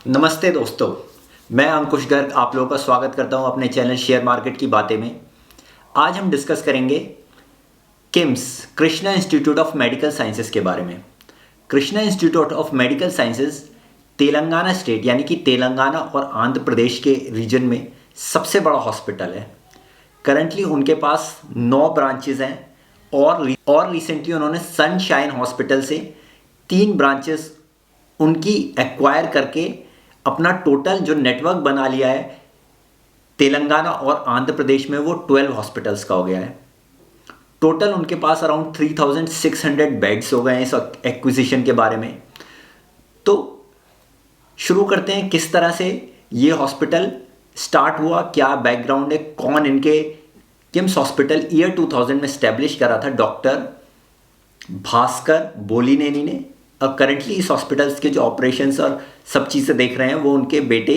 नमस्ते दोस्तों, मैं अंकुश गर्ग आप लोगों का स्वागत करता हूं अपने चैनल शेयर मार्केट की बातें में। आज हम डिस्कस करेंगे KIMS Krishna institute of medical sciences के बारे में। Krishna institute of medical sciences Telangana state यानी कि तेलंगाना और आंध्र प्रदेश के रीजन में सबसे बड़ा हॉस्पिटल है। करंटली उनके पास 9 ब्रांचेज हैं और रिसेंटली उन्होंने सनशाइन हॉस्पिटल से 3 ब्रांचेस उनकी एक्वायर करके अपना टोटल जो नेटवर्क बना लिया है तेलंगाना और आंध्र प्रदेश में वो 12 हॉस्पिटल्स का हो गया है। टोटल उनके पास अराउंड 3600 बेड्स हो गए हैं इस एक्विजिशन के बारे में। तो शुरू करते हैं किस तरह से ये हॉस्पिटल स्टार्ट हुआ, क्या बैकग्राउंड है, कौन इनके किम्स हॉस्पिटल ईयर 2000 में स्टैब्लिश करा था डॉक्टर भास्कर बोलीनेनी ने। अब करंटली इस हॉस्पिटल्स के जो ऑपरेशंस और सब चीज़ें देख रहे हैं वो उनके बेटे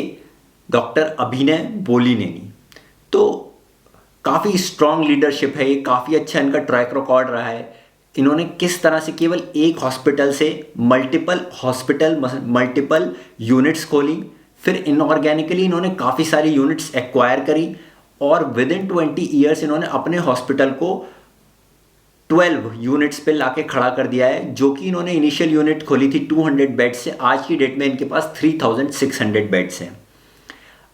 डॉक्टर अभिनय बोलीनेनी। तो काफ़ी स्ट्रॉन्ग लीडरशिप है ये, काफ़ी अच्छा इनका ट्रैक रिकॉर्ड रहा है। इन्होंने किस तरह से केवल एक हॉस्पिटल से मल्टीपल यूनिट्स खोली, फिर इनऑर्गेनिकली इन्होंने काफ़ी सारी यूनिट्स एक्वायर करी और विद इन 20 ईयर्स इन्होंने अपने हॉस्पिटल को 12 यूनिट्स पे लाके खड़ा कर दिया है। जो कि इन्होंने इनिशियल यूनिट खोली थी 200 बेड्स से, आज की डेट में इनके पास 3600 बेड्स हैं।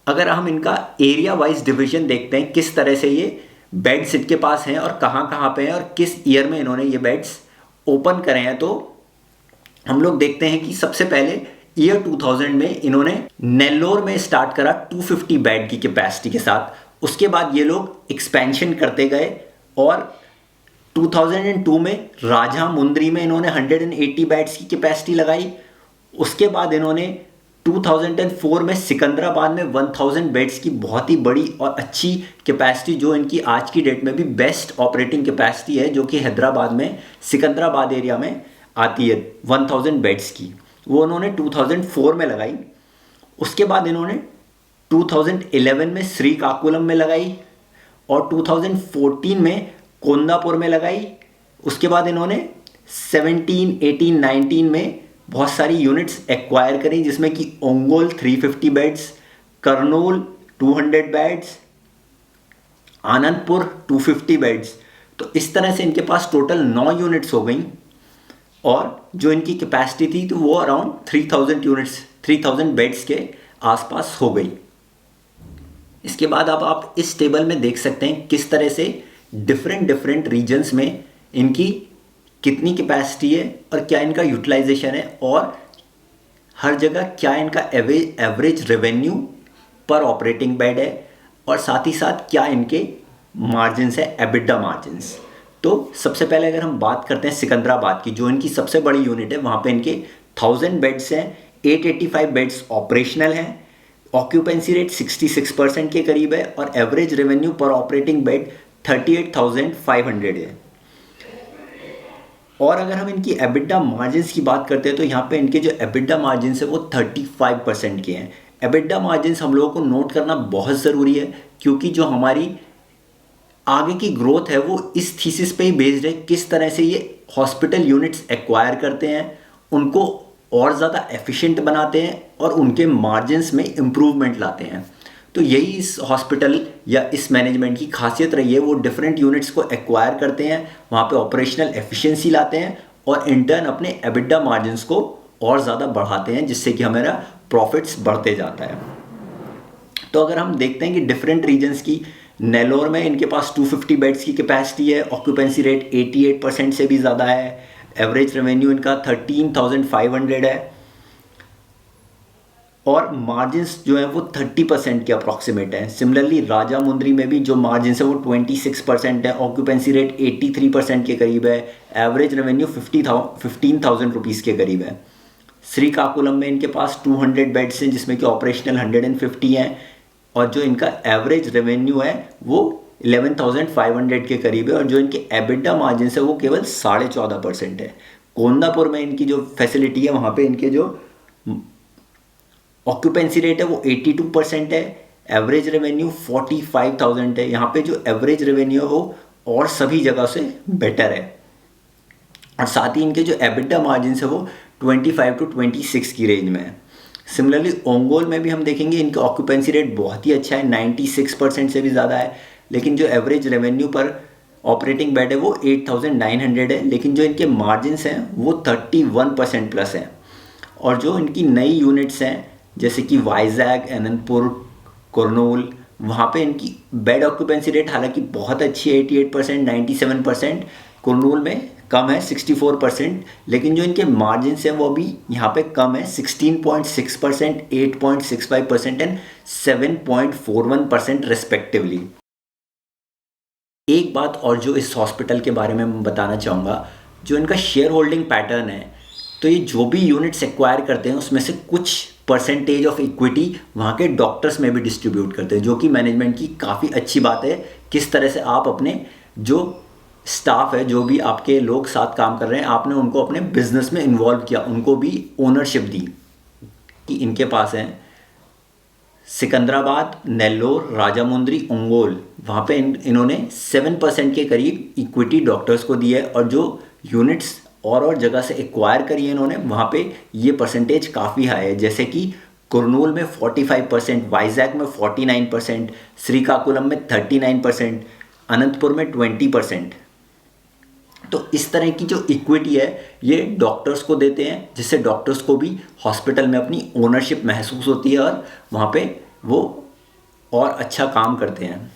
अगर हम इनका एरिया वाइज डिवीजन देखते हैं किस तरह से ये बेड्स इनके पास हैं और कहाँ कहाँ पे हैं और किस ईयर में इन्होंने ये बेड्स ओपन करे हैं, तो हम लोग देखते हैं कि सबसे पहले ईयर 2000 में इन्होंने नेल्लोर में स्टार्ट करा 250 बेड की कैपेसिटी के साथ। उसके बाद ये लोग एक्सपेंशन करते गए और 2002 में राजामुंद्री में इन्होंने 180 बेड्स की कैपेसिटी लगाई। उसके बाद इन्होंने 2004 में सिकंदराबाद में 1000 बेड्स की बहुत ही बड़ी और अच्छी कैपेसिटी, जो इनकी आज की डेट में भी बेस्ट ऑपरेटिंग कैपेसिटी है, जो कि हैदराबाद में सिकंदराबाद एरिया में आती है 1000 बेड्स की, वो उन्होंने 2004 में लगाई। उसके बाद इन्होंने 2011 में श्रीकाकुलम में लगाई और 2014 में कोंदापुर में लगाई। उसके बाद इन्होंने 17, 18, 19 में बहुत सारी यूनिट्स एक्वायर करी, जिसमें कि Ongole 350 beds, Kurnool 200 beds, Anandpur 250 beds. तो इस तरह से इनके पास टोटल 9 यूनिट्स हो गई और जो इनकी कैपेसिटी थी तो वो अराउंड 3000 यूनिट्स 3000 बेड्स के आसपास हो गई। इसके बाद अब आप इस टेबल में देख सकते हैं किस तरह से डिफरेंट रीजन्स में इनकी कितनी कैपेसिटी है और क्या इनका यूटिलाइजेशन है और हर जगह क्या इनका एवरेज रेवेन्यू पर ऑपरेटिंग बेड है और साथ ही साथ क्या इनके मार्जिन्स है, एबिडा मार्जिन्स। तो सबसे पहले अगर हम बात करते हैं सिकंदराबाद की, जो इनकी सबसे बड़ी यूनिट है, वहाँ पे इनके 1000 बेड्स हैं, 885 बेड्स ऑपरेशनल हैं, ऑक्यूपेंसी रेट 66% के करीब है और एवरेज रेवेन्यू पर ऑपरेटिंग बेड 38,500 है। और अगर हम इनकी एबिडा मार्जिन्स की बात करते हैं तो यहाँ पे इनके जो एबिडा मार्जिन्स है वो 35% के हैं। एबिडा मार्जिन्स हम लोगों को नोट करना बहुत ज़रूरी है, क्योंकि जो हमारी आगे की ग्रोथ है वो इस थीसिस पे ही बेस्ड है, किस तरह से ये हॉस्पिटल यूनिट्स एक्वायर करते हैं, उनको और ज़्यादा एफिशिएंट बनाते हैं और उनके मार्जिन्स में इम्प्रूवमेंट लाते हैं। तो यही इस हॉस्पिटल या इस मैनेजमेंट की खासियत रही है, वो डिफरेंट यूनिट्स को एक्वायर करते हैं, वहाँ पे ऑपरेशनल एफिशिएंसी लाते हैं और इंटर्न अपने एबिडा मार्जिन्स को और ज़्यादा बढ़ाते हैं, जिससे कि हमारा प्रॉफिट्स बढ़ते जाता है। तो अगर हम देखते हैं कि डिफरेंट रीजन्स की, नेल्लोर में इनके पास 250 बेड्स की कैपेसिटी है, ऑक्यूपेंसी रेट 88% से भी ज़्यादा है, एवरेज रेवेन्यू इनका 13,500 है और मार्जिन्स जो है वो 30% के अप्रॉक्सीमेट है। सिमिलरली राजामुंद्री में भी जो मार्जिन्स है वो 26% है, ऑक्यूपेंसी रेट 83% के करीब है, एवरेज रेवेन्यू 15,000 रुपीज़ के करीब है। श्रीकाकुलम में इनके पास 200 बेड्स हैं, जिसमें कि ऑपरेशनल 150 हैं और जो इनका एवरेज रेवेन्यू है वो 11,500 के करीब है और जो इनके एबिडा मार्जिन्स है वो केवल 14.5% है। कोंदापुर में इनकी जो फैसिलिटी है वहाँ पे इनके जो ऑक्यूपेंसी रेट है वो 82% है, एवरेज रेवेन्यू 45,000 है। यहाँ पे जो एवरेज रेवेन्यू है वो और सभी जगह से बेटर है और साथ ही इनके जो एबिडा मार्जिन है वो 25 to 26 की रेंज में है। सिमिलरली ओंगोल में भी हम देखेंगे इनका ऑक्यूपेंसी रेट बहुत ही अच्छा है, 96% से भी ज़्यादा है, लेकिन जो एवरेज रेवेन्यू पर ऑपरेटिंग बेड है वो 8,900 है, लेकिन जो इनके मार्जिन्स हैं वो 31% प्लस हैं। और जो इनकी नई यूनिट्स हैं जैसे कि वाइजैग, अनंतपुर, कुरनूल, वहाँ पे इनकी बेड ऑक्यूपेंसी रेट हालांकि बहुत अच्छी है, 88%, 97%। कुरनूल में कम है 64%, लेकिन जो इनके मार्जिन हैं वो भी यहाँ पे कम है 16.6%, 8.65% एंड 7.41% रेस्पेक्टिवली। एक बात और जो इस हॉस्पिटल के बारे में मैं बताना चाहूँगा, जो इनका शेयर होल्डिंग पैटर्न है, तो ये जो भी यूनिट्स एक्वायर करते हैं उसमें से कुछ परसेंटेज ऑफ इक्विटी वहाँ के डॉक्टर्स में भी डिस्ट्रीब्यूट करते हैं, जो कि मैनेजमेंट की काफ़ी अच्छी बात है। किस तरह से आप अपने जो स्टाफ है, जो भी आपके लोग साथ काम कर रहे हैं, आपने उनको अपने बिजनेस में इन्वॉल्व किया, उनको भी ओनरशिप दी कि इनके पास है सिकंदराबाद, नेल्लोर, राजामुंद्री, ओंगोल, वहाँ पे इन्होंने 7% के करीब इक्विटी डॉक्टर्स को दी है। और जो यूनिट्स और जगह से एक्वायर करी है इन्होंने, वहाँ पे ये परसेंटेज काफ़ी हाई है, जैसे कि कुरनूल में 45%, वाइजैग में 49%, श्रीकाकुलम में 39%, अनंतपुर में 20%। तो इस तरह की जो इक्विटी है ये डॉक्टर्स को देते हैं, जिससे डॉक्टर्स को भी हॉस्पिटल में अपनी ओनरशिप महसूस होती है और वहाँ पे वो और अच्छा काम करते हैं।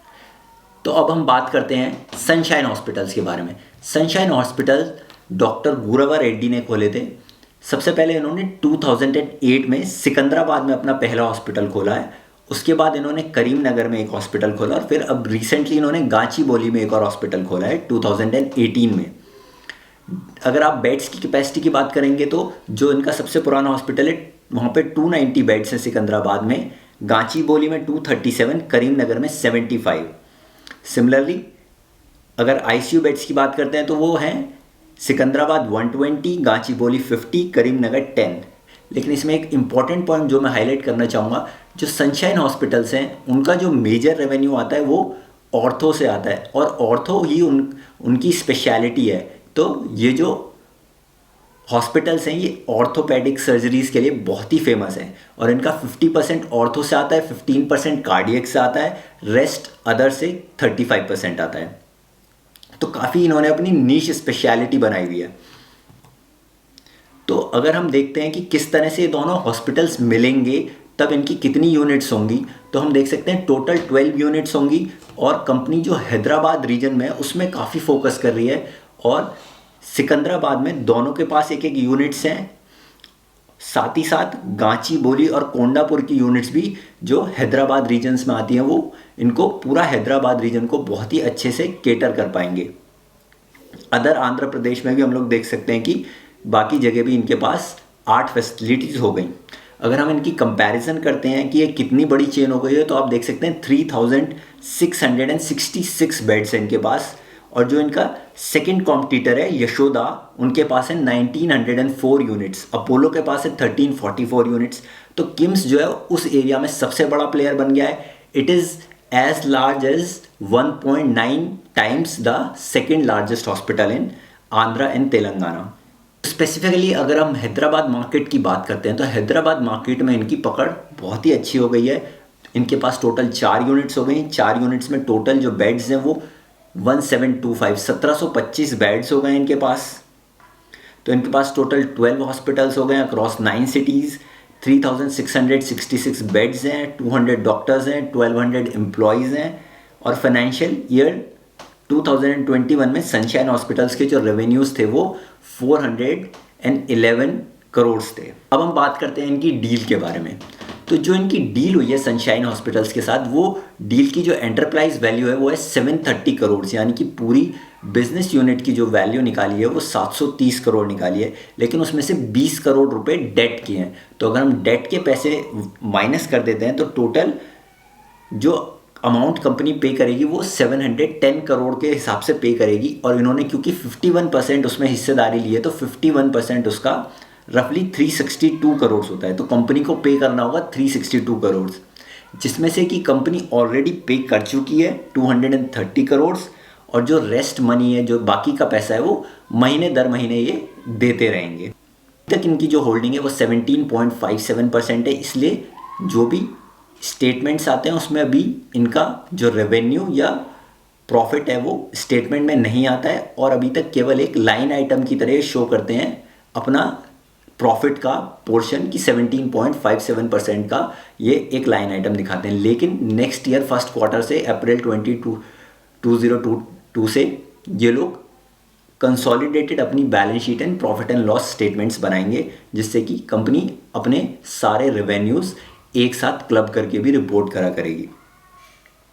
तो अब हम बात करते हैं सनशाइन हॉस्पिटल्स के बारे में। सनशाइन हॉस्पिटल डॉक्टर गुरवा रेड्डी ने खोले थे। सबसे पहले इन्होंने 2008 में सिकंदराबाद में अपना पहला हॉस्पिटल खोला है, उसके बाद इन्होंने करीमनगर में एक हॉस्पिटल खोला और फिर अब रिसेंटली इन्होंने गाचीबोली में एक और हॉस्पिटल खोला है 2018 में। अगर आप बेड्स की कैपेसिटी की बात करेंगे तो जो इनका सबसे पुराना हॉस्पिटल है वहाँ पे 290 बेड्स हैं सिकंदराबाद में, गाचीबोली में 237, करीमनगर में 75। सिमिलरली अगर आईसीयू बेड्स की बात करते हैं तो वो हैं सिकंदराबाद 120, गाचीबोली 50, करीमनगर 10। लेकिन इसमें एक इम्पॉर्टेंट पॉइंट जो मैं हाईलाइट करना चाहूँगा, जो सनशाइन हॉस्पिटल्स हैं उनका जो मेजर रेवेन्यू आता है वो ऑर्थो से आता है, और ऑर्थो ही उनकी स्पेशलिटी है। तो ये जो हॉस्पिटल्स हैं ये ऑर्थोपेडिक सर्जरीज़ के लिए बहुत ही फेमस हैं, और इनका 50% ऑर्थो से आता है, 15% कार्डियक से आता है, रेस्ट अदर से 35% आता है। तो काफ़ी इन्होंने अपनी नीश स्पेशलिटी बनाई हुई है। तो अगर हम देखते हैं कि किस तरह से ये दोनों हॉस्पिटल्स मिलेंगे तब इनकी कितनी यूनिट्स होंगी, तो हम देख सकते हैं टोटल 12 यूनिट्स होंगी, और कंपनी जो हैदराबाद रीजन में है उसमें काफ़ी फोकस कर रही है, और सिकंदराबाद में दोनों के पास एक एक यूनिट्स हैं। साथ ही साथ गाचीबोली और कोंडापुर की यूनिट्स भी जो हैदराबाद रीजन्स में आती हैं वो इनको पूरा हैदराबाद रीजन को बहुत ही अच्छे से केटर कर पाएंगे। अदर आंध्र प्रदेश में भी हम लोग देख सकते हैं कि बाकी जगह भी इनके पास 8 फैसिलिटीज़ हो गई। अगर हम इनकी कंपैरिजन करते हैं कि ये कितनी बड़ी चेन हो गई है, तो आप देख सकते हैं 3666 बेड्स हैं इनके पास, और जो इनका सेकंड कॉम्पिटिटर है यशोदा, उनके पास है 1904 यूनिट्स, अपोलो के पास है 1344 यूनिट्स। तो किम्स जो है उस एरिया में सबसे बड़ा प्लेयर बन गया है। It is as large as 1.9 times the second largest hospital in Andhra and Telangana. Specifically अगर हम हैदराबाद मार्केट की बात करते हैं तो हैदराबाद मार्केट में इनकी पकड़ बहुत ही अच्छी हो गई है। इनके पास टोटल 4 यूनिट्स हो गई। 4 यूनिट्स में टोटल जो बेड्स हैं वो 1725 बेड्स हो गए इनके पास। तो इनके पास टोटल 12 हॉस्पिटल्स हो गए अक्रॉस 9 सिटीज़, 3666 बेड्स हैं, 200 डॉक्टर्स हैं, 1200 एम्प्लॉयज़ हैं, और फाइनेंशियल ईयर 2021 में सनशाइन हॉस्पिटल्स के जो रेवेन्यूज़ थे वो 411 करोड़ थे। अब हम बात करते हैं इनकी डील के बारे में। तो जो इनकी डील हुई है सनशाइन हॉस्पिटल्स के साथ, वो डील की जो एंटरप्राइज वैल्यू है वो है 730 करोड़, यानी कि पूरी बिजनेस यूनिट की जो वैल्यू निकाली है वो 730 करोड़ निकाली है, लेकिन उसमें से 20 करोड़ रुपए डेट के हैं। तो अगर हम डेट के पैसे माइनस कर देते हैं तो टोटल जो अमाउंट कंपनी पे करेगी वो 710 करोड़ के हिसाब से पे करेगी, और इन्होंने क्योंकि 51% उसमें हिस्सेदारी ली है तो 51% उसका रफली 362 करोड़ होता है। तो कंपनी को पे करना होगा 362 करोड़, जिसमें से कि कंपनी ऑलरेडी पे कर चुकी है 230 करोड़, और जो रेस्ट मनी है, जो बाकी का पैसा है वो महीने दर महीने ये देते रहेंगे। तक इनकी जो होल्डिंग है वो 17.57% है, इसलिए जो भी स्टेटमेंट्स आते हैं उसमें अभी इनका जो रेवेन्यू या प्रॉफिट है वो स्टेटमेंट में नहीं आता है, और अभी तक केवल एक लाइन आइटम की तरह शो करते हैं अपना प्रॉफिट का पोर्शन की 17.57% का ये एक लाइन आइटम दिखाते हैं। लेकिन नेक्स्ट ईयर फर्स्ट क्वार्टर से अप्रैल 2022 से ये लोग कंसोलिडेटेड अपनी balance sheet and profit and loss statements बनाएंगे, जिससे कि कंपनी अपने सारे रेवेन्यूज़ एक साथ क्लब करके भी रिपोर्ट करा करेगी,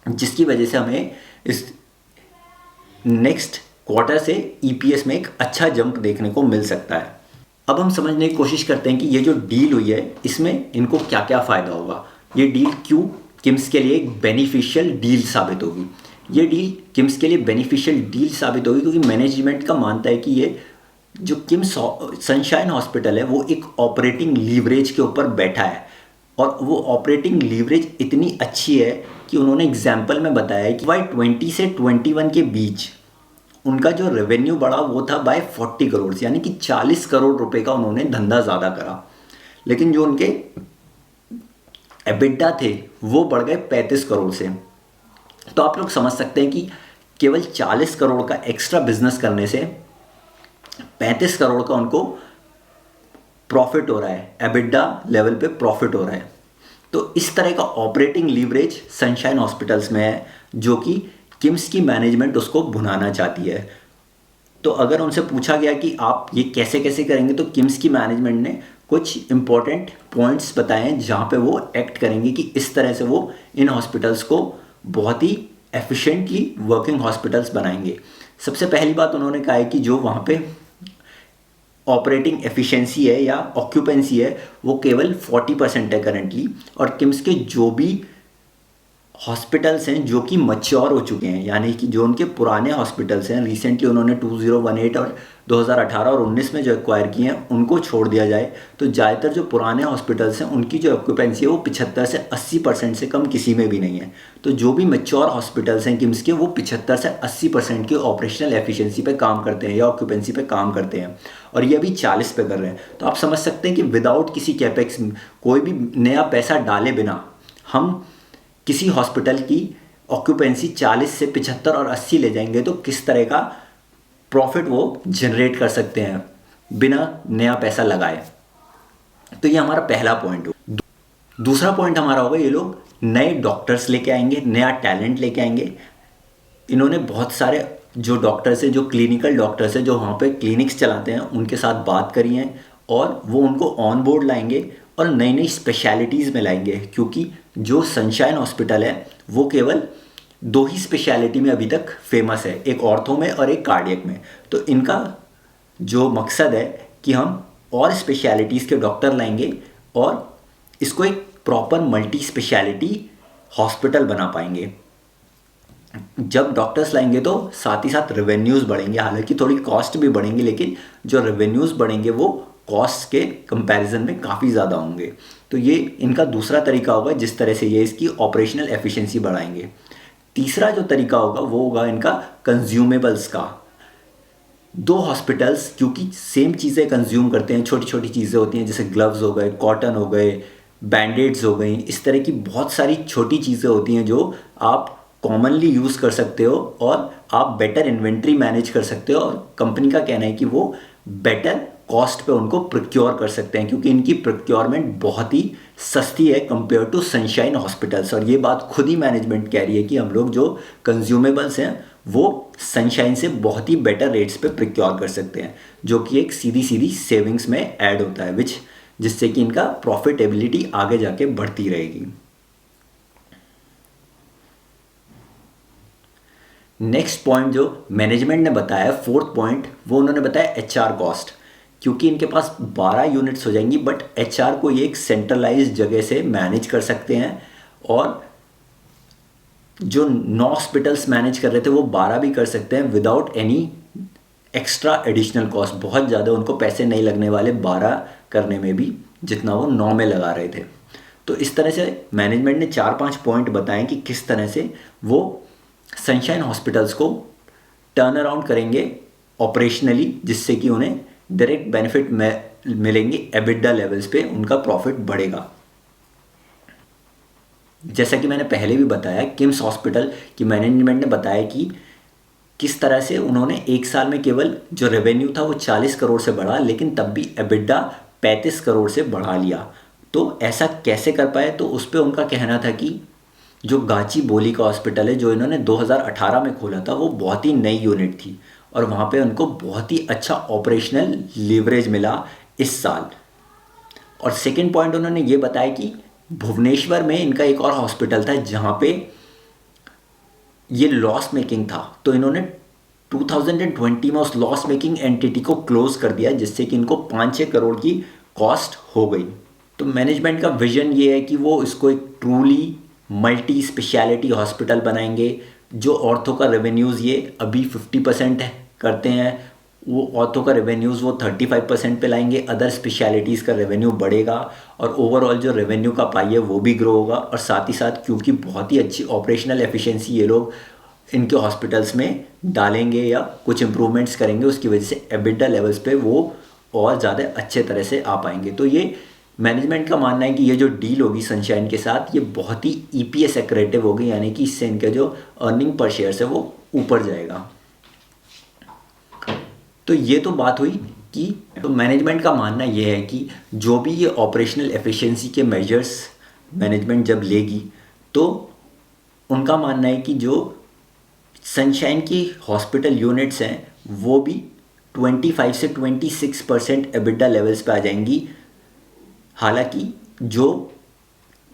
जिसकी वजह से हमें इस नेक्स्ट क्वार्टर से ईपीएस में एक अच्छा जंप देखने को मिल सकता है। अब हम समझने की कोशिश करते हैं कि ये जो डील हुई है इसमें इनको क्या क्या फ़ायदा होगा, ये डील क्यों किम्स के लिए एक बेनिफिशियल डील साबित होगी। ये डील किम्स के लिए बेनिफिशियल डील साबित होगी क्योंकि मैनेजमेंट का मानता है कि ये जो किम्स सनशाइन हॉस्पिटल है वो एक ऑपरेटिंग लीवरेज के ऊपर बैठा है, और वो ऑपरेटिंग लीवरेज इतनी अच्छी है कि उन्होंने एग्जाम्पल में बताया है कि बाय 20 से 21 के बीच उनका जो रेवेन्यू बढ़ा वो था बाय 40 करोड़, यानी कि 40 करोड़ रुपए का उन्होंने धंधा ज़्यादा करा। लेकिन जो उनके एबिटा थे वो बढ़ गए 35 करोड़ से। तो आप लोग समझ सकते हैं कि केवल 40 करोड़ का एक्स्ट्रा बिजनेस करने से 35 करोड़ का उनको प्रॉफिट हो रहा है, एबिटा लेवल पे प्रॉफिट हो रहा है। तो इस तरह का ऑपरेटिंग लीवरेज सनशाइन हॉस्पिटल्स में है, जो कि किम्स की मैनेजमेंट उसको भुनाना चाहती है। तो अगर उनसे पूछा गया कि आप ये कैसे कैसे करेंगे, तो किम्स की मैनेजमेंट ने कुछ इंपॉर्टेंट पॉइंट्स बताए हैं जहाँ पे वो एक्ट करेंगे कि इस तरह से वो इन हॉस्पिटल्स को बहुत ही एफिशिएंटली वर्किंग हॉस्पिटल्स बनाएंगे। सबसे पहली बात उन्होंने कहा है कि जो वहाँ पे ऑपरेटिंग एफिशिएंसी है या ऑक्यूपेंसी है वो केवल 40% है करंटली, और किम्स के जो भी हॉस्पिटल्स हैं जो कि मैच्योर हो चुके हैं, यानी कि जो उनके पुराने हॉस्पिटल्स हैं, रिसेंटली उन्होंने 2018 और 2018 और 19 में जो एक्वायर किए हैं उनको छोड़ दिया जाए तो ज़्यादातर जो पुराने हॉस्पिटल्स हैं उनकी जो ऑक्यूपेंसी है वो 75 से 80% से कम किसी में भी नहीं है। तो जो भी मैच्योर हॉस्पिटल्स हैं किम्स के, वो 75 से 80% की ऑपरेशनल एफिशिएंसी पे काम करते हैं या ऑक्यूपेंसी पे काम करते हैं, और ये अभी 40 पे कर रहे हैं। तो आप समझ सकते हैं कि विदाउट किसी कैपेक्स, कोई भी नया पैसा डाले बिना हम किसी हॉस्पिटल की ऑक्यूपेंसी 40 से 75 और 80 ले जाएंगे तो किस तरह का प्रॉफिट वो जनरेट कर सकते हैं बिना नया पैसा लगाए। तो ये हमारा पहला पॉइंट हो। दूसरा पॉइंट हमारा होगा ये लोग नए डॉक्टर्स लेके आएंगे, नया टैलेंट लेके आएंगे। इन्होंने बहुत सारे जो डॉक्टर्स हैं, जो क्लिनिकल डॉक्टर्स हैं, जो वहाँ पे क्लिनिक्स चलाते हैं, उनके साथ बात करी है और वो उनको ऑन बोर्ड लाएंगे और नई नई स्पेशलिटीज़ में लाएंगे, क्योंकि जो सनशाइन हॉस्पिटल है वो केवल 2 ही स्पेशलिटी में अभी तक फेमस है, एक ऑर्थो में और एक कार्डियक में। तो इनका जो मकसद है कि हम और स्पेशलिटीज़ के डॉक्टर लाएंगे और इसको एक प्रॉपर मल्टी स्पेशलिटी हॉस्पिटल बना पाएंगे। जब डॉक्टर्स लाएंगे तो साथ ही साथ रेवेन्यूज़ बढ़ेंगे, हालांकि थोड़ी कॉस्ट भी बढ़ेंगे, लेकिन जो रेवेन्यूज़ बढ़ेंगे वो कॉस्ट के कंपैरिजन में काफ़ी ज़्यादा होंगे। तो ये इनका दूसरा तरीका होगा जिस तरह से ये इसकी ऑपरेशनल एफिशिएंसी बढ़ाएंगे। तीसरा जो तरीका होगा वो होगा इनका कंज्यूमेबल्स का। 2 हॉस्पिटल्स क्योंकि सेम चीज़ें कंज्यूम करते हैं, छोटी छोटी चीज़ें होती हैं, जैसे ग्लव्स हो गए, कॉटन हो गए, बैंडेड्स हो गई, इस तरह की बहुत सारी छोटी चीज़ें होती हैं जो आप कॉमनली यूज़ कर सकते हो और आप बेटर इन्वेंट्री मैनेज कर सकते हो, और कंपनी का कहना है कि वो बेटर कॉस्ट पे उनको प्रोक्योर कर सकते हैं क्योंकि इनकी प्रोक्योरमेंट बहुत ही सस्ती है कंपेयर टू सनशाइन हॉस्पिटल्स। और ये बात खुद ही मैनेजमेंट कह रही है कि हम लोग जो कंज्यूमेबल्स हैं वो सनशाइन से बहुत ही बेटर रेट्स पे प्रोक्योर कर सकते हैं, जो कि एक सीधी सीधी सेविंग्स में ऐड होता है, जिससे कि इनका प्रॉफिटेबिलिटी आगे जाके बढ़ती रहेगी। नेक्स्ट पॉइंट जो मैनेजमेंट ने बताया, 4th पॉइंट, वो उन्होंने बताया HR कॉस्ट। क्योंकि इनके पास 12 यूनिट्स हो जाएंगी, बट HR को ये एक सेंट्रलाइज जगह से मैनेज कर सकते हैं, और जो 9 हॉस्पिटल्स मैनेज कर रहे थे वो 12 भी कर सकते हैं without any extra additional cost. बहुत ज़्यादा उनको पैसे नहीं लगने वाले 12 करने में भी, जितना वो 9 में लगा रहे थे। तो इस तरह से मैनेजमेंट ने 4-5 पॉइंट बताएं कि किस तरह से वो सनशाइन हॉस्पिटल्स को टर्न अराउंड करेंगे ऑपरेशनली, जिससे कि उन्हें डायरेक्ट बेनिफिट मिलेंगे एबिडा लेवल्स पे, उनका प्रॉफिट बढ़ेगा। जैसा कि मैंने पहले भी बताया, किम्स हॉस्पिटल की मैनेजमेंट ने बताया कि किस तरह से उन्होंने एक साल में केवल जो रेवेन्यू था वो 40 करोड़ से बढ़ा, लेकिन तब भी एबिडा 35 करोड़ से बढ़ा लिया। तो ऐसा कैसे कर पाए? तो उस पर उनका कहना था कि जो गाची बोली का हॉस्पिटल है, जो इन्होंने 2018 में खोला था, वो बहुत ही नई यूनिट थी और वहाँ पे उनको बहुत ही अच्छा ऑपरेशनल लीवरेज मिला इस साल। और सेकंड पॉइंट उन्होंने ये बताया कि भुवनेश्वर में इनका एक और हॉस्पिटल था जहाँ पे ये लॉस मेकिंग था, तो इन्होंने 2020 में उस लॉस मेकिंग एंटिटी को क्लोज कर दिया, जिससे कि इनको 5-6 करोड़ की कॉस्ट हो गई। तो मैनेजमेंट का विजन ये है कि वो इसको एक ट्रूली मल्टी स्पेशलिटी हॉस्पिटल बनाएंगे। जो ऑर्थो का रेवेन्यूज़ ये अभी 50% करते हैं, वो ऑर्थो का रेवेन्यूज़ वो 35% पे लाएंगे। अदर स्पेशलिटीज़ का रेवेन्यू बढ़ेगा और ओवरऑल जो रेवेन्यू का पाई है वो भी ग्रो होगा। और साथ ही साथ क्योंकि बहुत ही अच्छी ऑपरेशनल एफिशिएंसी ये लोग इनके हॉस्पिटल्स में डालेंगे या कुछ इम्प्रूवमेंट्स करेंगे, उसकी वजह से एबिडा लेवल्स पे वो और ज़्यादा अच्छे तरह से आ पाएंगे। तो ये मैनेजमेंट का मानना है कि ये जो डील होगी सनशाइन के साथ, ये बहुत ही EPS एक्रेटिव होगी, यानी कि इससे इनके जो अर्निंग पर शेयर है वो ऊपर जाएगा। तो ये तो बात हुई कि तो मैनेजमेंट का मानना ये है कि जो भी ये ऑपरेशनल एफिशिएंसी के मेजर्स मैनेजमेंट जब लेगी, तो उनका मानना है कि जो सनशाइन की हॉस्पिटल यूनिट्स हैं वो भी 25 से 26% एबिडा लेवल्स पे आ जाएंगी। हालांकि जो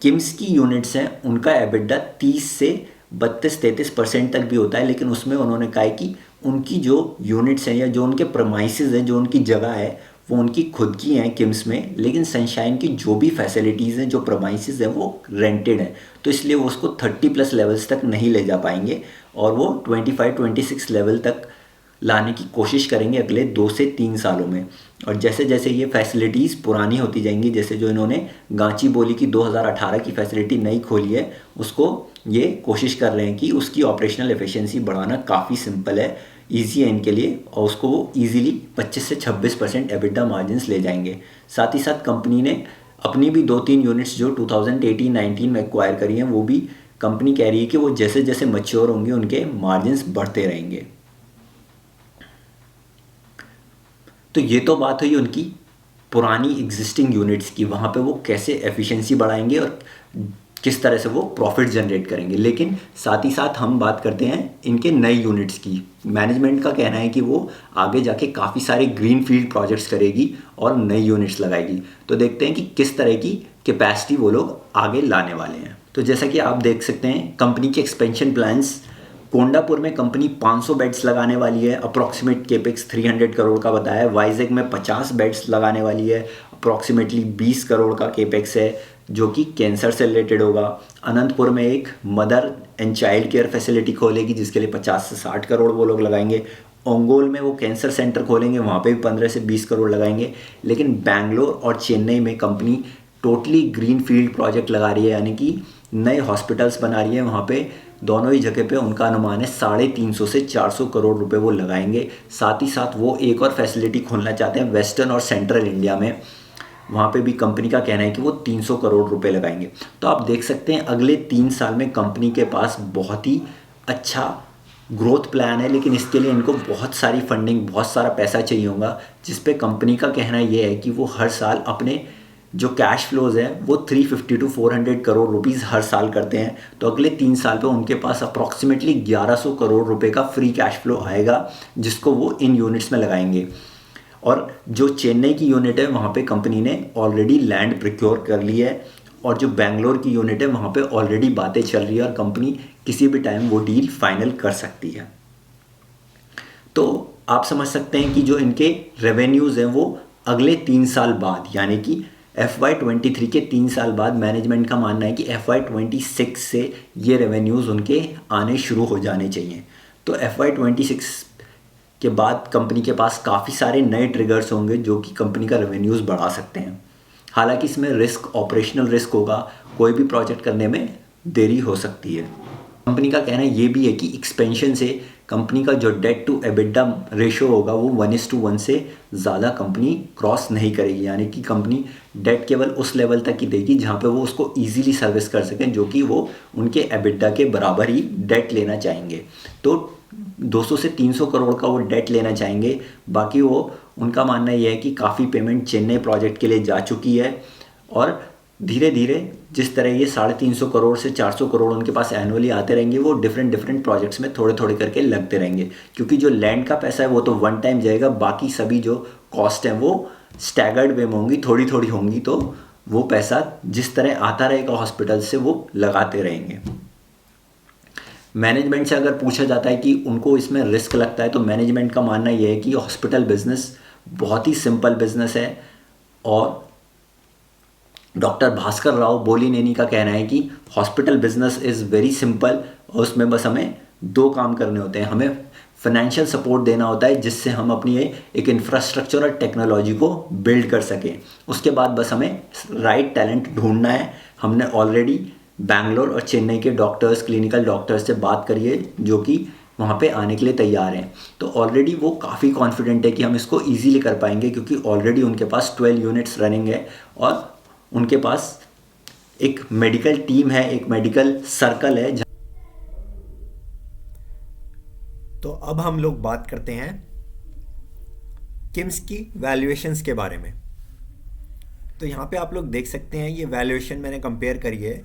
किम्स की यूनिट्स हैं उनका एबिडा 30 से 32-33% तक भी होता है, लेकिन उसमें उन्होंने कहा है कि उनकी जो यूनिट्स हैं या जो उनके प्रमाइसेस हैं, जो उनकी जगह है वो उनकी खुद की हैं किम्स में, लेकिन सनशाइन की जो भी फैसिलिटीज़ हैं, जो प्रमाइसेस हैं, वो रेंटेड हैं। तो इसलिए वो उसको 30+ लेवल्स तक नहीं ले जा पाएंगे और वो 25-26 लेवल तक लाने की कोशिश करेंगे अगले 2 से 3 सालों में। और जैसे जैसे ये फैसिलिटीज़ पुरानी होती जाएंगी, जैसे जो इन्होंने गांची बोली की 2018 की फैसिलिटी नई खोली है, उसको ये कोशिश कर रहे हैं कि उसकी ऑपरेशनल एफिशिएंसी बढ़ाना काफ़ी सिंपल है, ईजी है इनके लिए, और उसको वो ईजिली 25 से 26% एबिडा मार्जिन्स ले जाएंगे। साथ ही साथ कंपनी ने अपनी भी 2-3 यूनिट्स जो 2018-19 में एक्वायर करी हैं, वो भी कंपनी कह रही है कि वो जैसे जैसे मैच्योर होंगे उनके मार्जिन्स बढ़ते रहेंगे। तो ये तो बात हुई उनकी पुरानी एग्जिस्टिंग यूनिट्स की, वहाँ पे वो कैसे एफिशिएंसी बढ़ाएंगे और किस तरह से वो प्रॉफिट जनरेट करेंगे। लेकिन साथ ही साथ हम बात करते हैं इनके नए यूनिट्स की। मैनेजमेंट का कहना है कि वो आगे जाके काफ़ी सारे ग्रीन फील्ड प्रोजेक्ट्स करेगी और नई यूनिट्स लगाएगी। तो देखते हैं कि किस तरह की कैपेसिटी वो लोग आगे लाने वाले हैं। तो जैसा कि आप देख सकते हैं कंपनी के एक्सपेंशन प्लान्स, कोंडापुर में कंपनी 500 बेड्स लगाने वाली है, अप्रॉक्सीमेट केपेक्स 300 करोड़ का बताया है। वाइजैग में 50 बेड्स लगाने वाली है, अप्रॉक्सीमेटली 20 करोड़ का केपेक्स है, जो कि कैंसर से रिलेटेड होगा। अनंतपुर में एक mother and child care facility खोलेगी, जिसके लिए 50 से 60 करोड़ वो लोग लगाएंगे। ओंगोल में वो कैंसर सेंटर खोलेंगे, वहाँ पे भी 15 से 20 करोड़ लगाएंगे। लेकिन बैंगलोर और चेन्नई में company totally green field project लगा रही है, यानी कि नए हॉस्पिटल्स बना रही है। वहाँ पे दोनों ही जगह पे उनका अनुमान है 350 से 400 करोड़ रुपए वो लगाएंगे। साथ ही साथ वो एक और फैसिलिटी खोलना चाहते हैं वेस्टर्न और सेंट्रल इंडिया में, वहाँ पे भी कंपनी का कहना है कि वो 300 करोड़ रुपए लगाएंगे। तो आप देख सकते हैं अगले 3 साल में कंपनी के पास बहुत ही अच्छा ग्रोथ प्लान है, लेकिन इसके लिए इनको बहुत सारी फंडिंग, बहुत सारा पैसा चाहिए होगा, जिस पे कंपनी का कहना ये है कि वो हर साल अपने जो कैश फ्लोज है वो 350 to 400 करोड़ रुपीज़ हर साल करते हैं। तो अगले 3 साल पे उनके पास अप्रॉक्सीमेटली 1100 करोड़ रुपए का फ्री कैश फ्लो आएगा, जिसको वो इन यूनिट्स में लगाएंगे। और जो चेन्नई की यूनिट है वहाँ पे कंपनी ने ऑलरेडी लैंड प्रिक्योर कर ली है, और जो बेंगलोर की यूनिट है वहाँ पे ऑलरेडी बातें चल रही है और कंपनी किसी भी टाइम वो डील फाइनल कर सकती है। तो आप समझ सकते हैं कि जो इनके रेवेन्यूज़ हैं वो अगले 3 साल बाद, यानी कि FY23 के 3 साल बाद मैनेजमेंट का मानना है कि FY26 से ये रेवेन्यूज़ उनके आने शुरू हो जाने चाहिए। तो FY26 के बाद कंपनी के पास काफ़ी सारे नए ट्रिगर्स होंगे जो कि कंपनी का रेवेन्यूज़ बढ़ा सकते हैं। हालांकि इसमें रिस्क, ऑपरेशनल रिस्क होगा, कोई भी प्रोजेक्ट करने में देरी हो सकती है। कंपनी का कहना ये भी है कि एक्सपेंशन से कंपनी का जो डेट टू एबिडा रेशो होगा वो 1:1 से ज़्यादा कंपनी क्रॉस नहीं करेगी, यानी कि कंपनी डेट केवल उस लेवल तक ही देगी जहाँ पे वो उसको इजीली सर्विस कर सकें, जो कि वो उनके एबिडा के बराबर ही डेट लेना चाहेंगे। तो 200 से 300 करोड़ का वो डेट लेना चाहेंगे। बाकी वो उनका मानना यह है कि काफ़ी पेमेंट चेन्नई प्रोजेक्ट के लिए जा चुकी है और धीरे धीरे जिस तरह ये 350 करोड़ से 400 करोड़ उनके पास एनुअली आते रहेंगे, वो डिफरेंट प्रोजेक्ट्स में थोड़े थोड़े करके लगते रहेंगे, क्योंकि जो लैंड का पैसा है वो तो वन टाइम जाएगा, बाकी सभी जो कॉस्ट हैं वो स्टैगर्ड वे में होंगी, थोड़ी थोड़ी होंगी, तो वो पैसा जिस तरह आता रहेगा हॉस्पिटल से वो लगाते रहेंगे। मैनेजमेंट से अगर पूछा जाता है कि उनको इसमें रिस्क लगता है, तो मैनेजमेंट का मानना यह है कि हॉस्पिटल बिजनेस बहुत ही सिंपल बिजनेस है और डॉक्टर भास्कर राव बोलीनेनी का कहना है कि hospital business is very simple और उसमें बस हमें 2 काम करने होते हैं। हमें फाइनेंशियल सपोर्ट देना होता है जिससे हम अपनी एक इंफ्रास्ट्रक्चर और टेक्नोलॉजी को बिल्ड कर सकें। उसके बाद बस हमें राइट टैलेंट ढूंढना है। हमने ऑलरेडी बैंगलोर और चेन्नई के डॉक्टर्स, क्लिनिकल डॉक्टर्स से बात करी है जो कि वहाँ पे आने के लिए तैयार हैं। तो ऑलरेडी वो काफ़ी कॉन्फिडेंट है कि हम इसको ईजीली कर पाएंगे, क्योंकि ऑलरेडी उनके पास 12 यूनिट्स रनिंग है और उनके पास एक मेडिकल टीम है, एक मेडिकल सर्कल है। तो अब हम लोग बात करते हैं किम्स की वैल्यूएशंस के बारे में। तो यहाँ पे आप लोग देख सकते हैं ये वैल्यूएशन मैंने कंपेयर करी है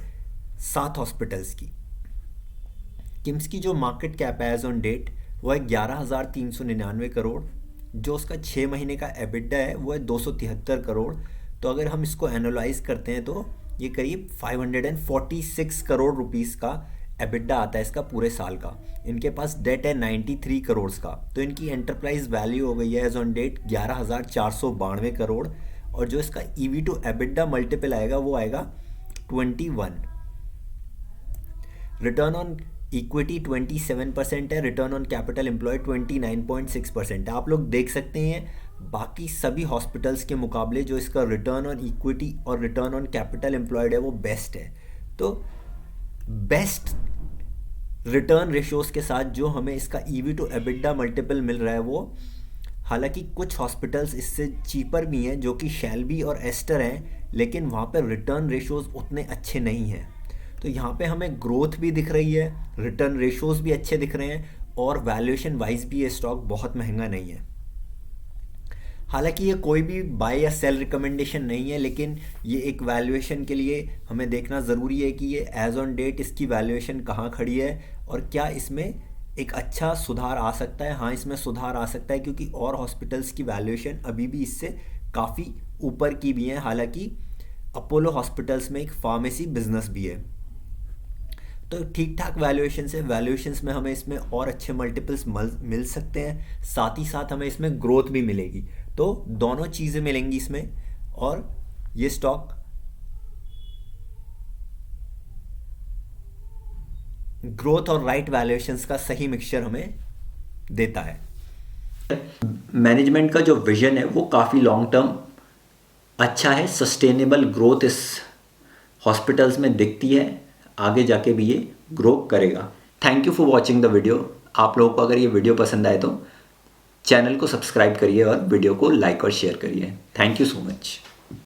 7 हॉस्पिटल्स की। किम्स की जो मार्केट कैप है एज ऑन डेट वो है 11,399 करोड़, जो उसका 6 महीने का एबिडा है वो है 273 करोड़। तो अगर हम इसको एनालाइज करते हैं तो ये करीब 546 करोड़ रुपीस का एबिडा आता है इसका पूरे साल का। इनके पास डेट है 93 करोड़ का, तो इनकी एंटरप्राइज वैल्यू हो गई है एज ऑन डेट 11,492 करोड़ और जो इसका ईवी टू एबिडा मल्टीपल आएगा वो आएगा 21। रिटर्न ऑन इक्विटी 27% है, रिटर्न ऑन कैपिटल एम्प्लॉयड 29.6% है। आप लोग देख सकते हैं बाकी सभी हॉस्पिटल्स के मुकाबले जो इसका रिटर्न ऑन इक्विटी और रिटर्न ऑन कैपिटल एम्प्लॉयड है वो बेस्ट है। तो बेस्ट रिटर्न रेशियोज के साथ जो हमें इसका ईवी टू एबिडा मल्टीपल मिल रहा है वो, हालांकि कुछ हॉस्पिटल्स इससे चीपर भी हैं जो कि शैल्बी और एस्टर हैं, लेकिन वहाँ पर रिटर्न रेशियोज उतने अच्छे नहीं हैं। तो यहाँ पे हमें ग्रोथ भी दिख रही है, रिटर्न रेशियोज भी अच्छे दिख रहे हैं और वैल्यूएशन वाइज भी ये स्टॉक बहुत महंगा नहीं है। हालांकि ये कोई भी बाय या सेल रिकमेंडेशन नहीं है, लेकिन ये एक वैल्यूएशन के लिए हमें देखना ज़रूरी है कि ये एज ऑन डेट इसकी वैल्यूएशन कहाँ खड़ी है और क्या इसमें एक अच्छा सुधार आ सकता है। हाँ, इसमें सुधार आ सकता है क्योंकि और हॉस्पिटल्स की वैल्यूएशन अभी भी इससे काफ़ी ऊपर की भी हैं। हालांकि अपोलो हॉस्पिटल्स में एक फार्मेसी बिजनेस भी है, तो ठीक ठाक वैल्यूएशंस है। वैल्यूएशंस में हमें इसमें और अच्छे मल्टीपल्स मिल सकते हैं, साथ ही साथ हमें इसमें ग्रोथ भी मिलेगी। तो दोनों चीज़ें मिलेंगी इसमें और ये स्टॉक ग्रोथ और राइट वैल्यूएशंस का सही मिक्सचर हमें देता है। मैनेजमेंट का जो विजन है वो काफ़ी लॉन्ग टर्म अच्छा है, सस्टेनेबल ग्रोथ इस हॉस्पिटल्स में दिखती है, आगे जाके भी ये ग्रो करेगा। Thank you for watching the video. आप लोगों को अगर ये वीडियो पसंद आए तो चैनल को सब्सक्राइब करिए और वीडियो को लाइक और शेयर करिए। Thank you so much.